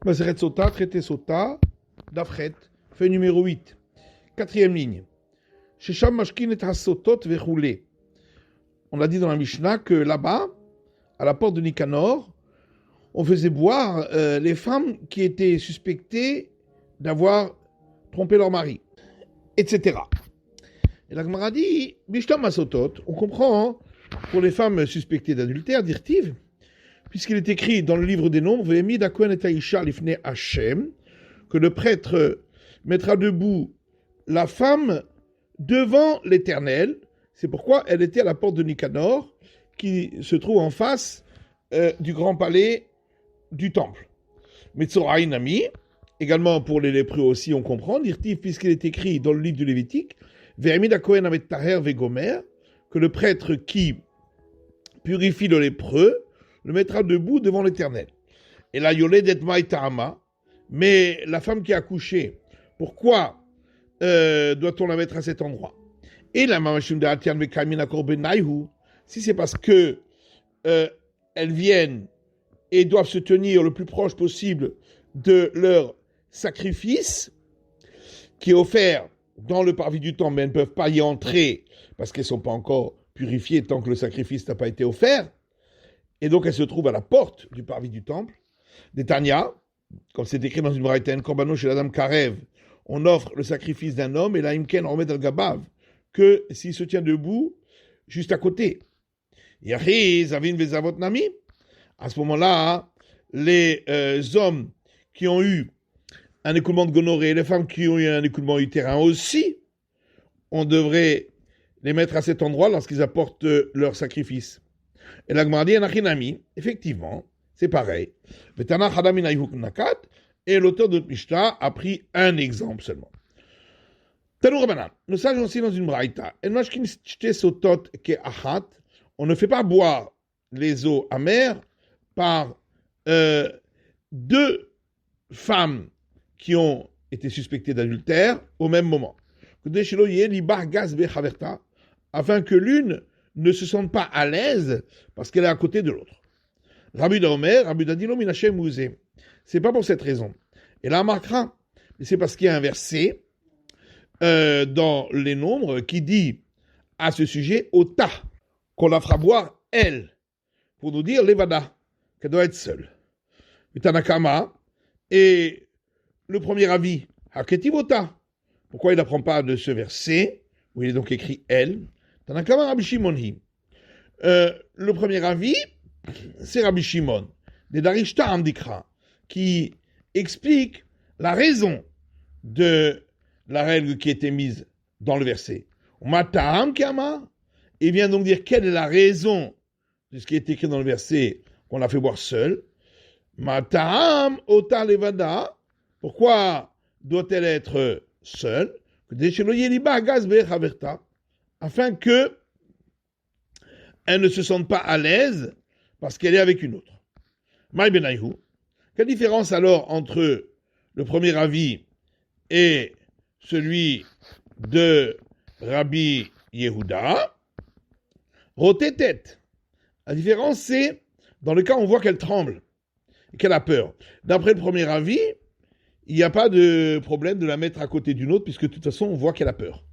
Maseret Sota, traité Sota, Dafret, feuille numéro 8. Quatrième ligne. Shesham Mashkin et Hasotot Vechoulé. On a dit dans la Mishnah que là-bas, à la porte de Nicanor, on faisait boire les femmes qui étaient suspectées d'avoir trompé leur mari, etc. Et la Gemara dit, Bishtam Masotot, on comprend pour les femmes suspectées d'adultère, dirtive, puisqu'il est écrit dans le livre des Nombres, Vehemid Akohen et Aisha lifne Hashem, que le prêtre mettra debout la femme devant l'Éternel. C'est pourquoi elle était à la porte de Nicanor, qui se trouve en face du grand palais du temple. Metzoraï Nami, également pour les lépreux aussi, on comprend, dirtive, puisqu'il est écrit dans le livre du Lévitique, Vehemid Akohen amet Taher Vegomer, que le prêtre qui purifie le lépreux le mettra debout devant l'Éternel. Et la Yoledet Maïtahama, mais la femme qui a accouché, pourquoi doit-on la mettre à cet endroit? Et la Mamashim de Atian Vekamin Akorbenaihu, si c'est parce que elles viennent et doivent se tenir le plus proche possible de leur sacrifice, qui est offert dans le parvis du temple, mais elles ne peuvent pas y entrer parce qu'elles ne sont pas encore purifiées tant que le sacrifice n'a pas été offert. Et donc elles se trouvent à la porte du parvis du temple. Des Tanya, comme c'est écrit dans une braïtaine, Korbano chez la dame Karev, on offre le sacrifice d'un homme et la Imken remet al Gabav, que s'il se tient debout, juste à côté. Yahi, Zavin Vezavot Nami. À ce moment-là, les hommes qui ont eu un écoulement de gonorrhée, les femmes qui ont eu un écoulement utérin aussi, on devrait les mettre à cet endroit lorsqu'ils apportent leur sacrifice. Et la Gemara dit, Anachinami, effectivement, c'est pareil. Et l'auteur de Mishnah a pris un exemple seulement. Tanou Rabanan, nous sages aussi dans une braïta. On ne fait pas boire les eaux amères par deux femmes qui ont été suspectées d'adultère au même moment. Afin que l'une ne se sente pas à l'aise parce qu'elle est à côté de l'autre. Rabbi Omer, Rabbi Dadino Minachem Mouzé. C'est pas pour cette raison. Et là, on marquera, mais c'est parce qu'il y a un verset dans les Nombres qui dit à ce sujet Ota, qu'on la fera boire elle, pour nous dire Levada, qu'elle doit être seule. Tanakama, et le premier avis, Haketivota. Pourquoi il n'apprend pas de ce verset, où il est donc écrit elle? Tanakama Rabbi Shimon hi. Le premier avis, c'est Rabbi Shimon, de Darishta Amdikra, qui explique la raison de la règle qui était mise dans le verset. Mataham Kama, il vient donc dire quelle est la raison de ce qui est écrit dans le verset qu'on l'a fait boire seul. Mataham Ota Levada, pourquoi doit-elle être seule? Afin que elle ne se sente pas à l'aise parce qu'elle est avec une autre. Maï Benayhu, quelle différence alors entre le premier avis et celui de Rabbi Yehuda? Rotétet. La différence, c'est dans le cas où on voit qu'elle tremble et qu'elle a peur. D'après le premier avis, il n'y a pas de problème de la mettre à côté d'une autre, puisque de toute façon, on voit qu'elle a peur.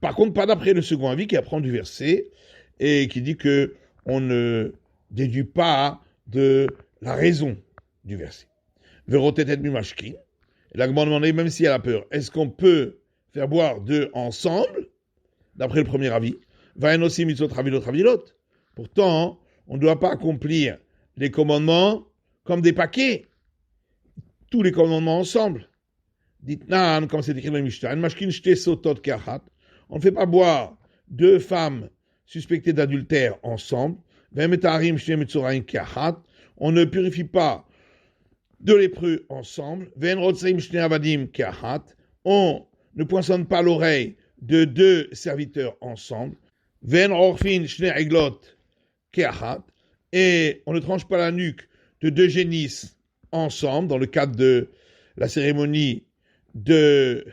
Par contre, pas d'après le second avis qui apprend du verset et qui dit que on ne déduit pas de la raison du verset. Verotetet mimashkin. La Gemara demandait, même si elle a peur, est-ce qu'on peut faire boire deux ensemble, d'après le premier avis? Vaen aussi mitzvot ravilot ravilot. Pourtant, on ne doit pas accomplir les commandements comme des paquets. Tous les commandements ensemble. Dites nan, comme c'est écrit dans le Mishnah, mashkin shte sotot kachat. On ne fait pas boire deux femmes suspectées d'adultère ensemble. On ne purifie pas deux lépreux ensemble. On ne poinçonne pas l'oreille de deux serviteurs ensemble. Et on ne tranche pas la nuque de deux génisses ensemble dans le cadre de la cérémonie de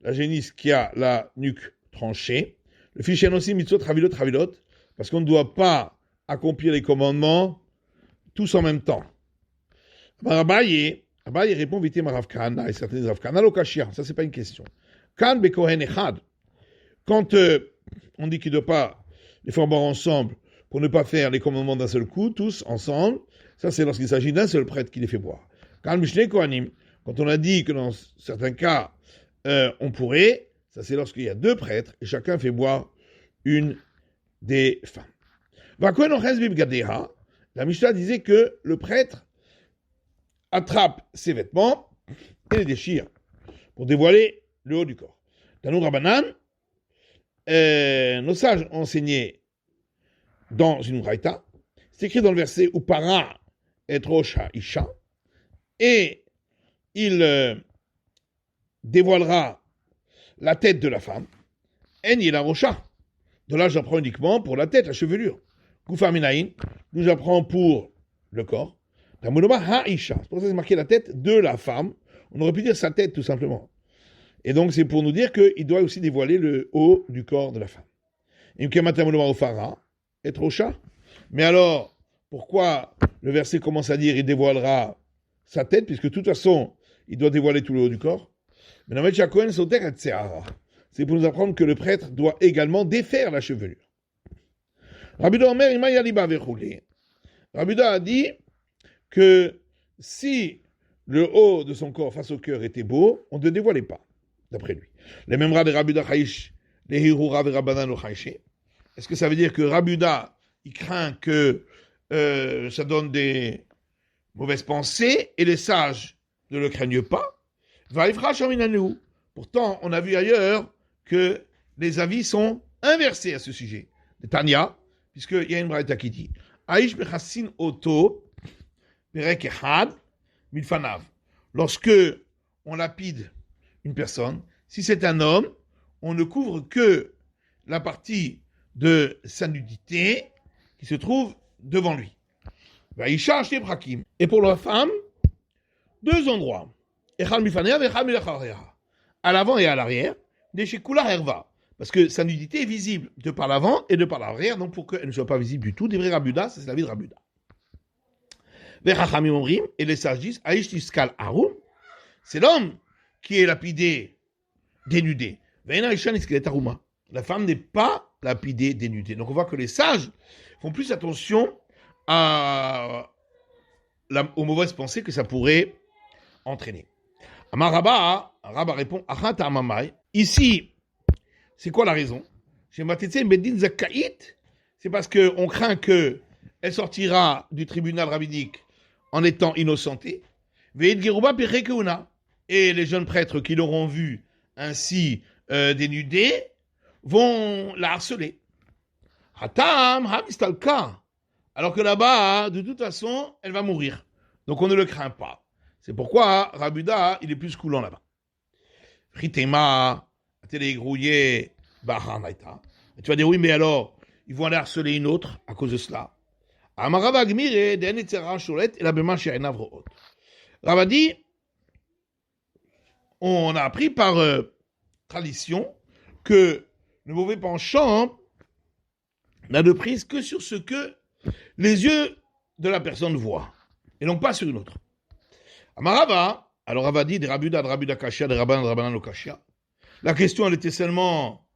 la génisse qui a la nuque tranchée. Le fichier aussi mitzvot ravilot, parce qu'on ne doit pas accomplir les commandements tous en même temps. Abaye répond vite Rav Kahana, et certains disent Rav Kahana Lokashia, ça c'est pas une question. Kan Bekohen Echad, quand on dit qu'il ne doit pas les faire boire ensemble pour ne pas faire les commandements d'un seul coup, tous ensemble, ça c'est lorsqu'il s'agit d'un seul prêtre qui les fait boire. Kan Mishne Kohanim, quand on a dit que dans certains cas on pourrait, ça c'est lorsqu'il y a deux prêtres et chacun fait boire une des femmes. La Mishnah disait que le prêtre attrape ses vêtements et les déchire pour dévoiler le haut du corps. Tanou Rabanan, nos sages ont enseigné dans une braïta, c'est écrit dans le verset Upara et Rosh Isha, et il dévoilera la tête de la femme, En Yela Rocha. De là, j'apprends uniquement pour la tête, la chevelure. Kufaminaïn, nous apprend pour le corps. Tamunoma Ha'isha, c'est pour ça que c'est marqué la tête de la femme. On aurait pu dire sa tête, tout simplement. Et donc, c'est pour nous dire qu'il doit aussi dévoiler le haut du corps de la femme. Mais alors, pourquoi le verset commence à dire il dévoilera sa tête, puisque de toute façon, il doit dévoiler tout le haut du corps. C'est pour nous apprendre que le prêtre doit également défaire la chevelure. Rabbi Uda a dit que si le haut de son corps face au cœur était beau, on ne dévoilait pas, d'après lui. Les mêmes rats de Rabbi Uda Chaïch, les Hirura et Rabbanan au Chaïché. Est-ce que ça veut dire que Rabbi Uda, il craint que ça donne des mauvaises pensées et les sages ne le craignent pas? Pourtant, on a vu ailleurs que les avis sont inversés à ce sujet. De Tanya, puisqu'il y a une braïta qui dit Aïch bechassin oto perek echad milfanav. Lorsque on lapide une personne, si c'est un homme, on ne couvre que la partie de sa nudité qui se trouve devant lui. Et pour la femme, deux endroits. Echad milfanav, echad milacharriha. À l'avant et à l'arrière, parce que sa nudité est visible de par l'avant et de par l'arrière, donc pour qu'elle ne soit pas visible du tout, des vrais Rabuda, c'est la vie de Rabuda. Et les sages disent, c'est l'homme qui est lapidé, dénudé. La femme n'est pas lapidée, dénudée. Donc on voit que les sages font plus attention aux mauvaises pensées que ça pourrait entraîner. Amaraba répond, ici, c'est quoi la raison? C'est parce qu'on craint qu'elle sortira du tribunal rabbinique en étant innocentée. Et les jeunes prêtres qui l'auront vue ainsi dénudée vont la harceler. Alors que là-bas, de toute façon, elle va mourir. Donc on ne le craint pas. C'est pourquoi Rabuda, il est plus coulant là-bas. Ritema, télégrrouillé, Bahamaita. Tu vas dire, oui, mais alors, ils vont aller harceler une autre à cause de cela. Amarava Gmire, Denetera Cholet, et la Bema Sherenavroot. Rava dit, on a appris par tradition que le mauvais penchant n'a de prise que sur ce que les yeux de la personne voient, et non pas sur une autre. Amarava, alors Rava dit, des Rabuda Kashia, des Rabbanan Lokashia. La question, elle était seulement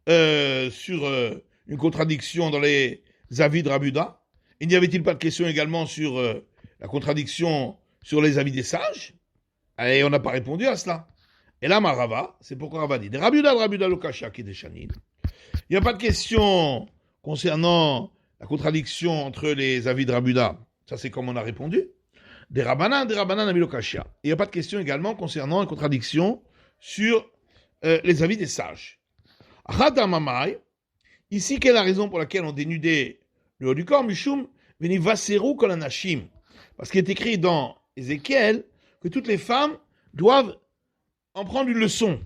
sur une contradiction dans les avis de Rabuda. Il n'y avait-il pas de question également sur la contradiction sur les avis des sages? Et on n'a pas répondu à cela. Et là, Marava, c'est pourquoi Rava dit, des Rabuda Lokashia qui des Shanin. Il n'y a pas de question concernant la contradiction entre les avis de Rabuda. Ça, c'est comme on a répondu. Des Rabbanan Amilokashia. Il n'y a pas de question également concernant une contradiction sur les avis des sages. Ici, quelle est la raison pour laquelle on dénudait le haut du corps? Mishum veni vaseru kol anashim. Parce qu'il est écrit dans Ézéchiel que toutes les femmes doivent en prendre une leçon.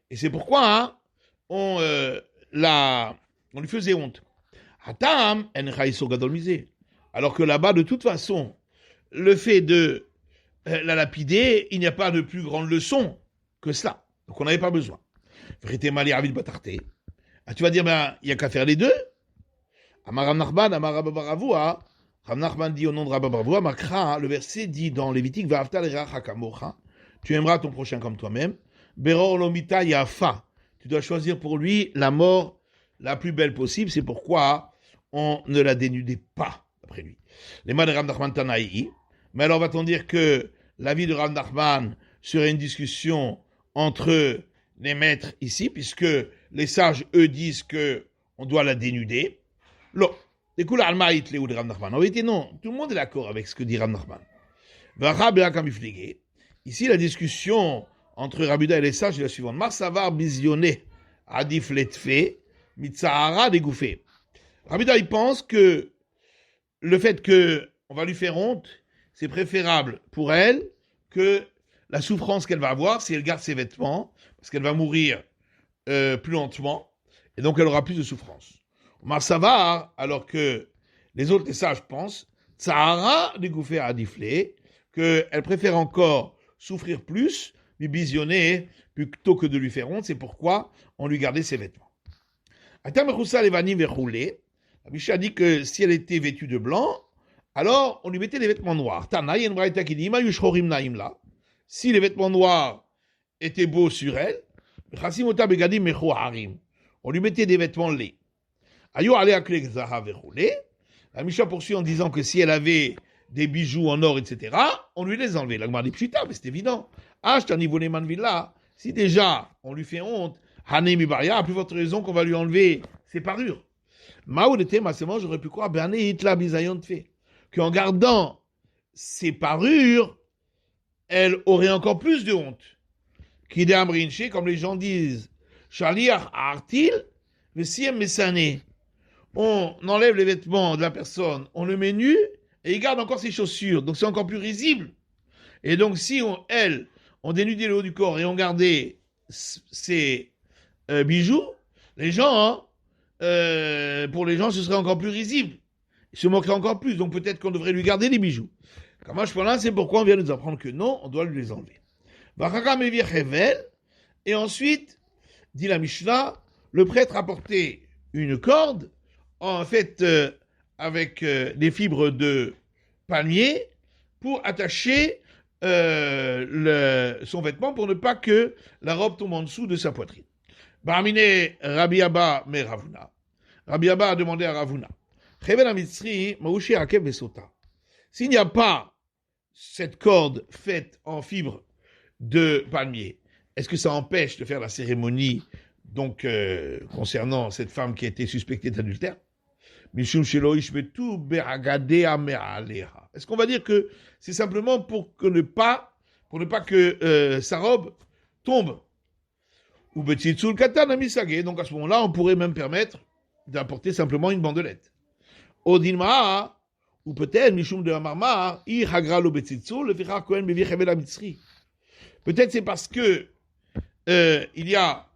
Et c'est pourquoi on lui faisait honte. Hatam en chaïso gadol misé. Alors que là-bas, de toute façon, le fait de la lapider, il n'y a pas de plus grande leçon que cela. Donc on n'avait pas besoin. Vérité mali avid batarté. Tu vas dire, il n'y a qu'à faire les deux. Amaram Narban, Amaram Baravua, Rav Nachman dit au nom de Rabba Barvoua, Makra, le verset dit dans Lévitique, Va'avta l'ereacha kamocha, tu aimeras ton prochain comme toi-même. Beror lomita yafa, tu dois choisir pour lui la mort la plus belle possible, c'est pourquoi on ne la dénudait pas, d'après lui. Les mains de Rav Nachman Tanaï, mais alors va-t-on dire que l'avis de Rav Nachman serait une discussion entre les maîtres ici, puisque les sages, eux, disent que on doit la dénuder. Non. En vérité, non. Tout le monde est d'accord avec ce que dit Rav Nachman. Ici, la discussion entre Rabbi Uda et les sages est la suivante. Marsavar bisionné adif letfe mitzahara dégoufé. Rabbi Uda, il pense que le fait qu'on va lui faire honte, c'est préférable pour elle que la souffrance qu'elle va avoir si elle garde ses vêtements, parce qu'elle va mourir plus lentement, et donc elle aura plus de souffrance. Marsavar, alors que les autres, les sages, pensent, Tsahara dégoufé à Adiflé, qu'elle préfère encore souffrir plus, lui bisionner, plutôt que de lui faire honte, c'est pourquoi on lui gardait ses vêtements. Atam Roussa Levanim Verroulé, la Mishnah dit que si elle était vêtue de blanc, alors on lui mettait des vêtements noirs. Tana, yen braïta qui dit, Yushchorim Naimla, si les vêtements noirs étaient beaux sur elle, Chassimota Begadim Mecho Harim, on lui mettait des vêtements laids. Ayo Alea Klek Zaha Verroulé, la Mishnah poursuit en disant que si elle avait des bijoux en or, etc., on lui les enlevait. La Gemara dit pchita, mais c'est évident. Ah, je t'en ai volé manvilla. Si déjà on lui fait honte, Hané Mibaria, à plus forte raison qu'on va lui enlever ses parures. Mao de Tema, j'aurais pu croire, Berné Hitla Bizayon fait, qu'en gardant ses parures, elle aurait encore plus de honte. Kide Amrinche, comme les gens disent, Shaliach Artil, Vesiem Messané. On enlève les vêtements de la personne, on le met nu, et il garde encore ses chaussures, donc c'est encore plus risible. Et donc si on dénudait le haut du corps et on gardait ses bijoux, les gens, pour les gens, ce serait encore plus risible. Ils se moqueraient encore plus, donc peut-être qu'on devrait lui garder les bijoux. Comme je pense là, c'est pourquoi on vient nous apprendre que non, on doit lui les enlever. Et ensuite, dit la Mishnah, le prêtre a porté une corde, en fait, avec des fibres de palmier, pour attacher son vêtement, pour ne pas que la robe tombe en dessous de sa poitrine. Barmine Rabbi Abba me Ravuna. Rabbi Abba a demandé à Ravuna, s'il n'y a pas cette corde faite en fibres de palmier, est-ce que ça empêche de faire la cérémonie donc concernant cette femme qui a été suspectée d'adultère? Est-ce qu'on va dire que c'est simplement pour ne pas que sa robe tombe? Ou donc à ce moment-là, on pourrait même permettre d'apporter simplement une bandelette. Odinma, ou peut-être Mishum de Amarma, peut-être c'est parce que il y a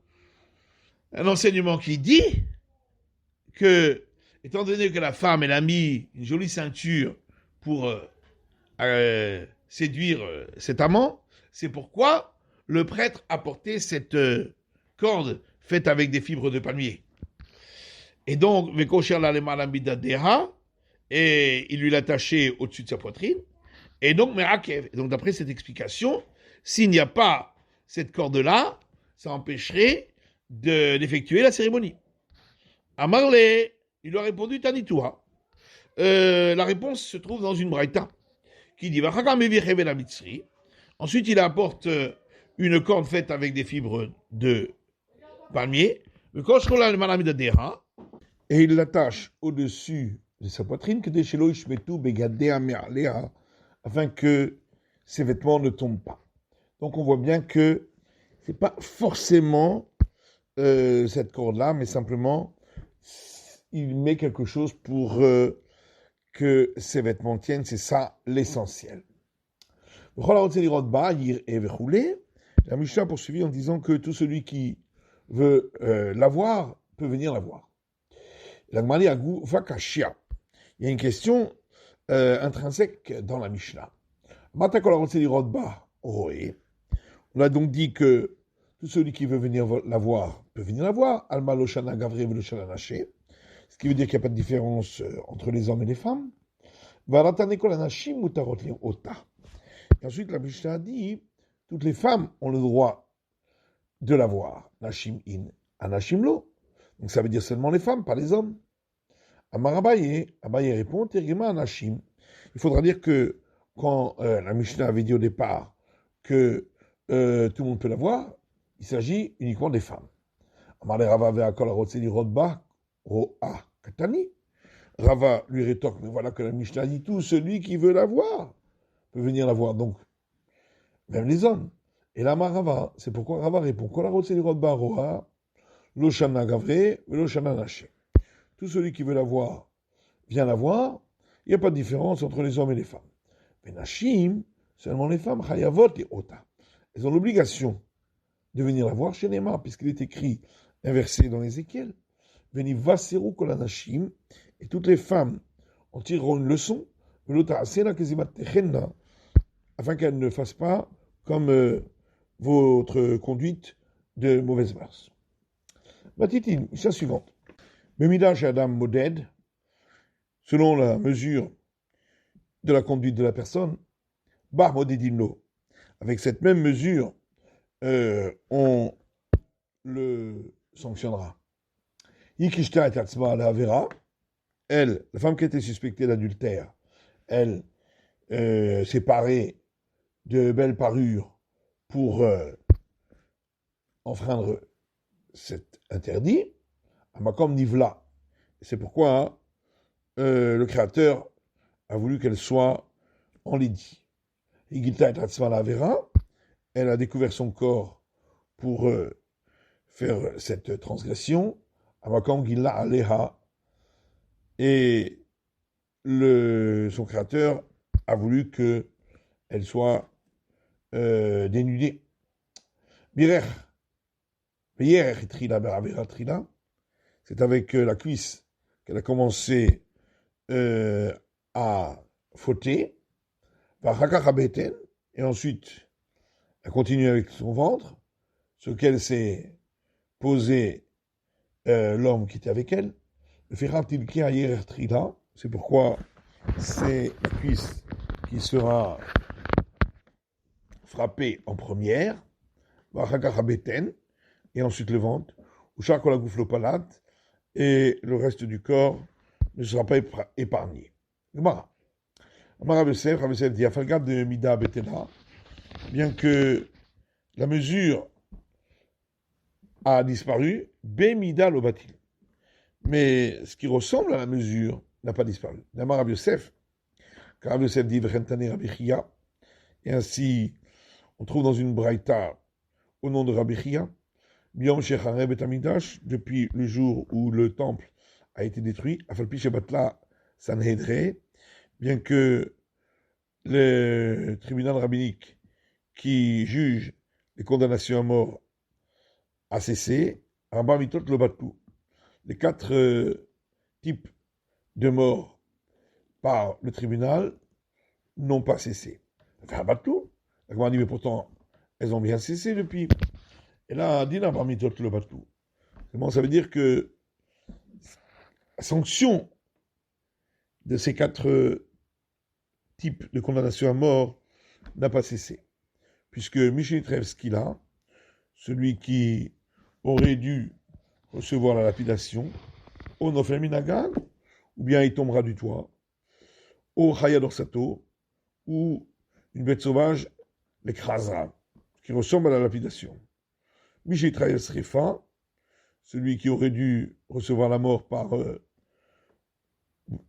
un enseignement qui dit que, étant donné que la femme, elle a mis une jolie ceinture pour séduire cet amant, c'est pourquoi le prêtre a porté cette corde faite avec des fibres de palmier. Et donc, et il lui l'a attaché au-dessus de sa poitrine, et donc, Merakev. Et donc, d'après cette explication, s'il n'y a pas cette corde-là, ça empêcherait d'effectuer la cérémonie. Amarle, il lui a répondu Tanitoua. La réponse se trouve dans une braïta qui dit ensuite il apporte une corde faite avec des fibres de palmier, et il l'attache au-dessus de sa poitrine afin que ses vêtements ne tombent pas. Donc on voit bien que c'est pas forcément cette corde-là, mais simplement il met quelque chose pour que ses vêtements tiennent, c'est ça l'essentiel. La Mishnah poursuivit en disant que tout celui qui veut l'avoir peut venir l'avoir. La Gemara dit Vakashia. Il y a une question intrinsèque dans la Mishnah. On a donc dit que tout celui qui veut venir la voir peut venir la voir. Alma loshana gavri veloshana naché. Ce qui veut dire qu'il n'y a pas de différence entre les hommes et les femmes. Varatane kol anashim mutarot ota. Et ensuite, la Mishnah dit, toutes les femmes ont le droit de la voir. Nashim in, anashim lo. Donc ça veut dire seulement les femmes, pas les hommes. Amar Abaye répond, Tergema anashim. Il faudra dire que quand la Mishnah avait dit au départ que tout le monde peut la voir, il s'agit uniquement des femmes. Amar Rava ve'akol harotzeh lirot ba ro'a katani. Rava lui rétorque, mais voilà que la Mishnah dit tout, celui qui veut la voir peut venir la voir, donc même les hommes. Et là, Rava, c'est pourquoi Rava répond, Kol harotzeh lirot ba ro'a, lo shana gavre, lo shana nashim. Tout celui qui veut la voir vient la voir, il n'y a pas de différence entre les hommes et les femmes. Mais Nashim, seulement les femmes, Chayavot et Ota. Elles ont l'obligation de venir la voir chez Neymar, puisqu'il est écrit un verset dans Ézéchiel. Veni vaseru kol anashim, et toutes les femmes en tireront une leçon, afin qu'elles ne fassent pas comme votre conduite de mauvaise mœurs. Matitine, Mishnah suivante. Memida chez Adam Moded, selon la mesure de la conduite de la personne, Bar Modedino. Avec cette même mesure, on le sanctionnera. Yikishta et Tatsma la Avera, elle, la femme qui était suspectée d'adultère, elle s'est parée de belles parures pour enfreindre cet interdit. Amakom Nivla. C'est pourquoi le Créateur a voulu qu'elle soit enlaidie. Igilta et Ratzma la Vera, elle a découvert son corps pour faire cette transgression. Amakom Gila Aleha. Et son Créateur a voulu qu'elle soit dénudée. Birer. Birer et Trila Beravera Trila. C'est avec la cuisse qu'elle a commencé à fauter, et ensuite elle continue avec son ventre, sur lequel s'est posé l'homme qui était avec elle. Le Ferratilki Ayer Trila, c'est pourquoi c'est la cuisse qui sera frappée en première, et ensuite le ventre, ou Chakola et le reste du corps ne sera pas épargné. Gemara. Amar Rav Yosef dit, Afalgad de Mida Betela, bien que la mesure a disparu, Bemida Lobatil. Mais ce qui ressemble à la mesure n'a pas disparu. Amar Rav Yosef, car Rav Yosef dit, Vechentane Rabbi Chia, et ainsi on trouve dans une braïta au nom de Rabbi Chia, Biom Shechareh Bet Amidash, depuis le jour où le temple a été détruit, Afalpi Shebatla Sanhedre, bien que le tribunal rabbinique qui juge les condamnations à mort a cessé, Rabba Mitot Lobatou. Les 4 types de morts par le tribunal n'ont pas cessé. Enfin, Batou, la Gemara dit, mais pourtant, elles ont bien cessé depuis. Et là, Dina parmi d'autres le batou. Ça veut dire que la sanction de ces 4 types de condamnation à mort n'a pas cessé. Puisque Michel Trevskila, celui qui aurait dû recevoir la lapidation, au Noflaminagag, ou bien il tombera du toit, au Hayadorsato, ou une bête sauvage l'écrasera, qui ressemble à la lapidation. Michel Srifa, celui qui aurait dû recevoir la mort par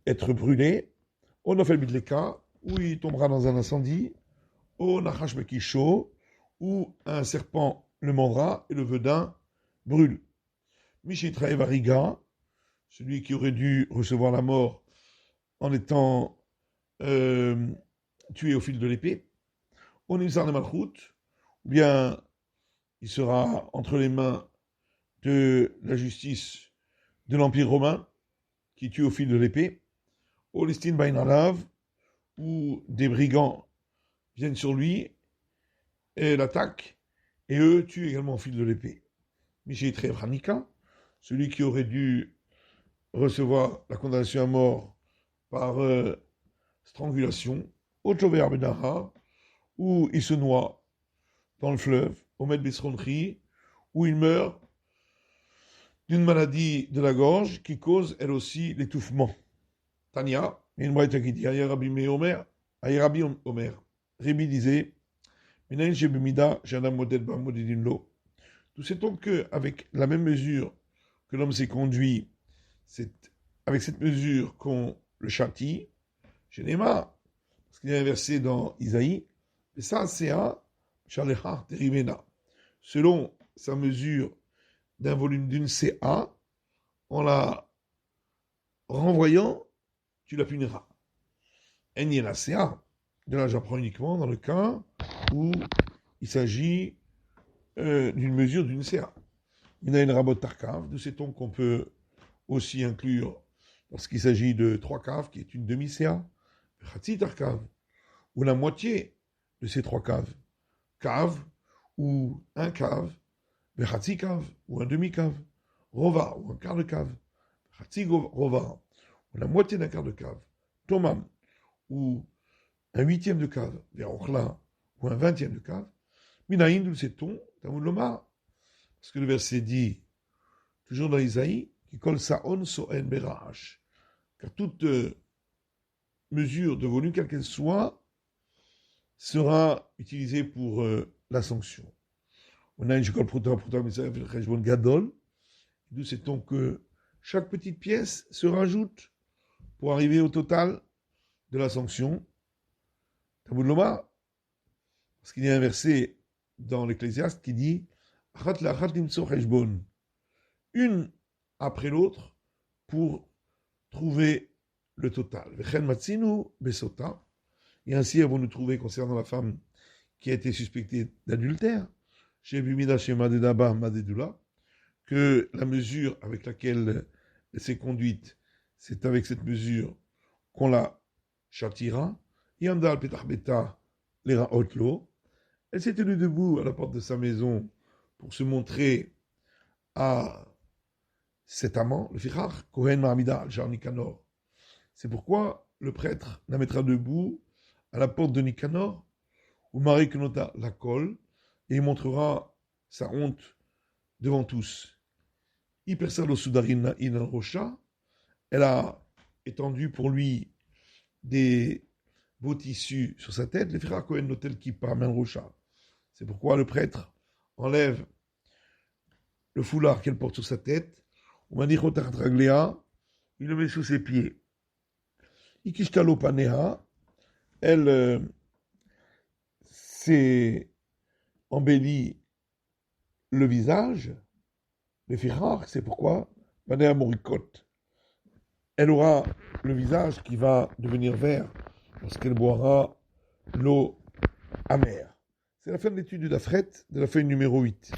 être brûlé, au Nofel Bidleka, où il tombera dans un incendie, au Nachash Bekisho, où un serpent le mordra et le vedin brûle. Michel Variga, celui qui aurait dû recevoir la mort en étant tué au fil de l'épée, au Nimsar de Malchut, ou bien il sera entre les mains de la justice de l'Empire romain, qui tue au fil de l'épée, au Listin Bainalav, où des brigands viennent sur lui et l'attaquent, et eux tuent également au fil de l'épée. Michel Trevranika, celui qui aurait dû recevoir la condamnation à mort par strangulation, au Chover Benahar, où il se noie dans le fleuve, au Med Besronri, où il meurt d'une maladie de la gorge qui cause elle aussi l'étouffement. Tania, il y a une braïta qui dit Aïe Rabbi Omer, Aïe Rabbi Omer. Rémi disait Minayin Shebemida, Jadam Model Ba Modedin Lo. Nous sait-on qu'avec la même mesure que l'homme s'est conduit, c'est avec cette mesure qu'on le châtie, chez Néma, parce qu'il y a un verset dans Isaïe, et ça c'est un Shalecha Terimena. Selon sa mesure d'un volume d'une CA, en la renvoyant, tu la puniras. En y la CA. De là, j'apprends uniquement dans le cas où il s'agit d'une mesure d'une CA. Il y a une rabot tarkav, nous sait-on qu'on peut aussi inclure, lorsqu'il s'agit de 3 caves, qui est une demi-CA, Khatsi tarkav, ou la moitié de ces 3 caves. Cave, ou un cave, Khatsi cave, ou un demi-cave, Rova, ou un quart de cave, Khatsi Rova, ou la moitié d'un quart de cave, Tomam, ou un 8e de cave, Verochla, ou un 20e de cave, Minaïn, nous sait-on, Tamoud Lomar, parce que le verset dit, toujours dans Isaïe, qui colle Saon Soen Berash, car toute mesure de volume, quelle qu'elle soit, sera utilisée pour la sanction. On a une école Gadol, nous sait-on que chaque petite pièce se rajoute pour arriver au total de la sanction. Tamoud Lomar, parce qu'il y a un verset dans l'Ecclésiaste qui dit une après l'autre pour trouver le total. Et ainsi avons-nous trouvé concernant la femme qui a été suspectée d'adultère, que la mesure avec laquelle elle s'est conduite, c'est avec cette mesure qu'on la châtira. Yandal Petarbeta l'era Otlo. Elle s'est tenue debout à la porte de sa maison pour se montrer à cet amant, le Fichar, Kohen Mahamida al-Jar Nikanor. C'est pourquoi le prêtre la mettra debout à la porte de Nikanor, où Marie Kenota la colle, et il montrera sa honte devant tous. Hypersalo Sudarina Inan Rocha, elle a étendu pour lui des beaux tissus sur sa tête, le Fichar Kohen Notel Kippa Men Rocha. C'est pourquoi le prêtre enlève le foulard qu'elle porte sur sa tête, il le met sous ses pieds. Ikishtalo Paneha, elle s'est embellie le visage, le fichar, c'est pourquoi Paneha Morikot. Elle aura le visage qui va devenir vert lorsqu'elle boira l'eau amère. C'est la fin de l'étude de la fête de la feuille numéro 8.